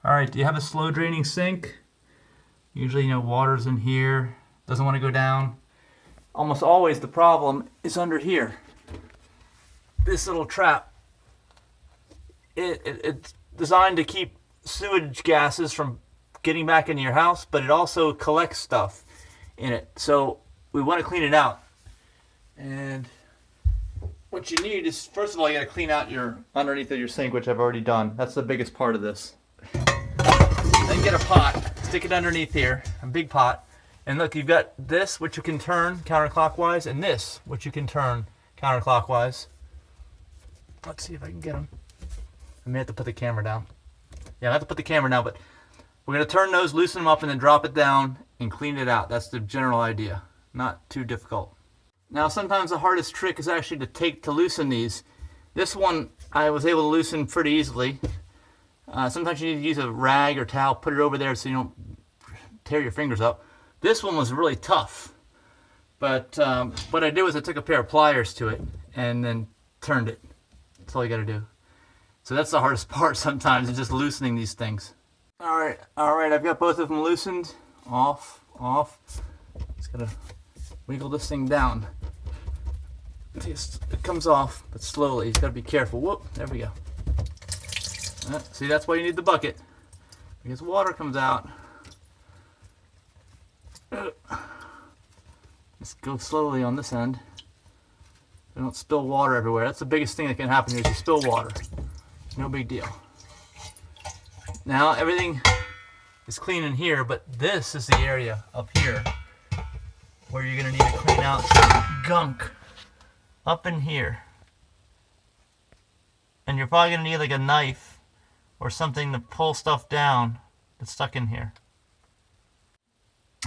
Alright, do you have a slow draining sink? Usually, water's in here, doesn't want to go down. Almost always the problem is under here. This little trap. It's designed to keep sewage gases from getting back into your house, but it also collects stuff in it. So we want to clean it out. And what you need is, first of all, you got to clean out your underneath of your sink, which I've already done. That's the biggest part of this. Then get a pot, stick it underneath here, a big pot. And look, you've got this, which you can turn counterclockwise, and this, which you can turn counterclockwise. Let's see if I can get them. I may have to put the camera down. Yeah, I have to put the camera down, but we're going to turn those, loosen them up, and then drop it down and clean it out. That's the general idea. Not too difficult. Now, sometimes the hardest trick is actually to loosen these. This one I was able to loosen pretty easily. Sometimes you need to use a rag or towel, put it over there so you don't tear your fingers up. This one was really tough. But what I did was I took a pair of pliers to it and then turned it. That's all you got to do. So that's the hardest part sometimes, is just loosening these things. Alright, I've got both of them loosened. Off. Just gotta wiggle this thing down. It comes off, but slowly. You gotta be careful. Whoop, there we go. See, that's why you need the bucket, because water comes out. Just go slowly on this end. So don't spill water everywhere. That's the biggest thing that can happen here, is you spill water. No big deal. Now everything is clean in here, but this is the area up here where you're going to need to clean out some gunk up in here. And you're probably going to need like a knife or something to pull stuff down that's stuck in here.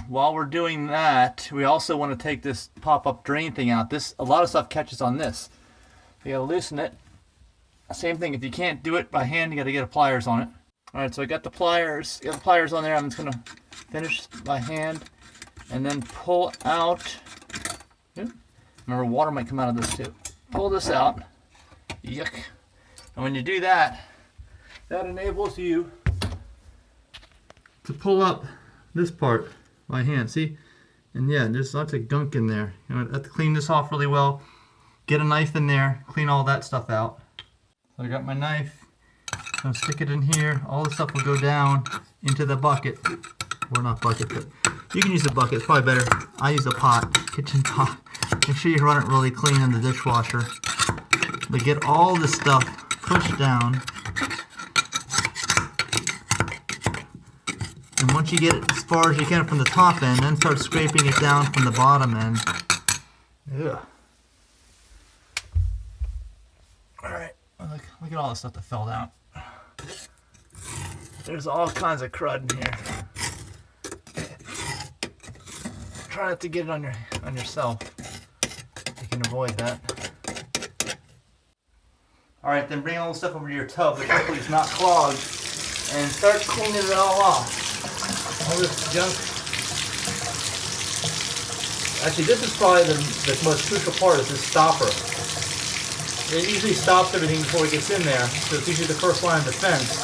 While we're doing that, we also want to take this pop-up drain thing out. A lot of stuff catches on this. You got to loosen it. Same thing, if you can't do it by hand, you got to get pliers on it. Alright, so I got the pliers. Got the pliers on there. I'm just going to finish by hand and then pull out. Remember, water might come out of this too. Pull this out. Yuck. And when you do that, that enables you to pull up this part by hand. See? And yeah, there's lots of gunk in there. You know, I have to clean this off really well. Get a knife in there, clean all that stuff out. So I got my knife. I'm gonna stick it in here. All the stuff will go down into the bucket. Or not bucket, but you can use a bucket. It's probably better. I use a pot, kitchen pot. Make sure you run it really clean in the dishwasher. But get all this stuff pushed down. And once you get it as far as you can from the top end, then start scraping it down from the bottom end. Ugh. Alright, look at all the stuff that fell down. There's all kinds of crud in here. Try not to get it on yourself. You can avoid that. Alright, then bring all the stuff over to your tub, but hopefully it's not clogged, and start cleaning it all off. All this junk. Actually, this is probably the most crucial part, is this stopper. It usually stops everything before it gets in there, so it's usually the first line of defense.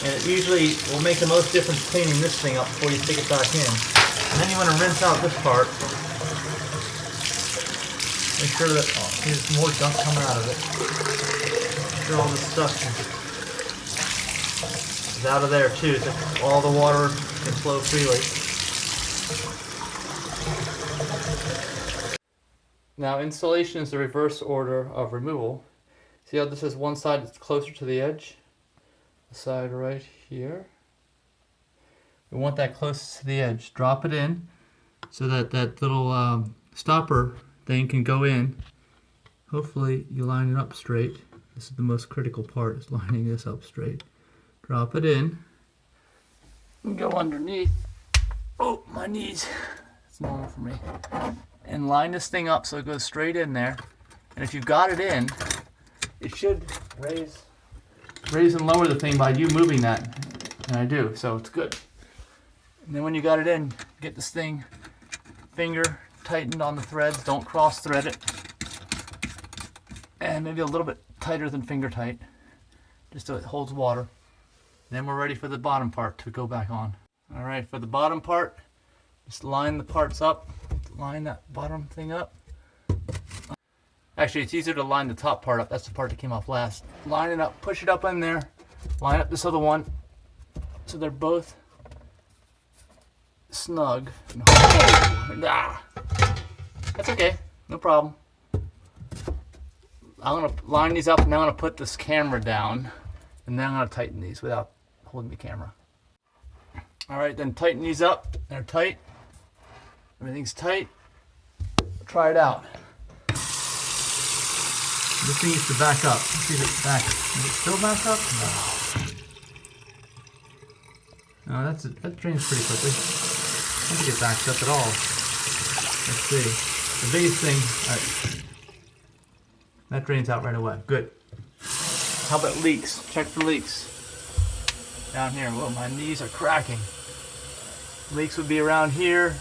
And it usually will make the most difference cleaning this thing up before you stick it back in. And then you want to rinse out this part. Make sure that there's more gunk coming out of it. Make sure all this stuff is out of there too, so all the water can flow freely. Now, installation is the reverse order of removal. See how this is one side that's closer to the edge? The side right here. We want that closest to the edge. Drop it in so that that little stopper thing can go in. Hopefully you line it up straight. This is the most critical part, is lining this up straight. Drop it in and go underneath. Oh, my knees. It's normal for me. And line this thing up so it goes straight in there. And if you've got it in, it should raise and lower the thing by you moving that. And I do, so it's good. And then when you got it in, get this thing finger tightened on the threads. Don't cross thread it. And maybe a little bit tighter than finger tight, just so it holds water. Then we're ready for the bottom part to go back on. All right, for the bottom part, just line the parts up. Line that bottom thing up. Actually, it's easier to line the top part up. That's the part that came off last. Line it up, push it up in there. Line up this other one so they're both snug. Ah, that's okay, no problem. I'm gonna line these up and then I'm gonna put this camera down and then I'm gonna tighten these without holding the camera. All right, then tighten these up. They're tight. Everything's tight. Try it out. This thing needs to back up. Let's see if it's back. Is it still back up? No. No, that drains pretty quickly. I don't think it backs up at all. Let's see. The biggest thing, all right. That drains out right away. Good. How about leaks? Check for leaks. Down here. Whoa, my knees are cracking. Leaks would be around here,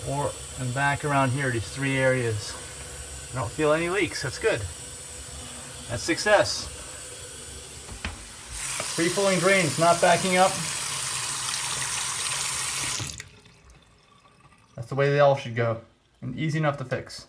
or and back around here, these three areas. I don't feel any leaks. That's good. That's success. Free flowing drains, not backing up. That's the way they all should go. And easy enough to fix.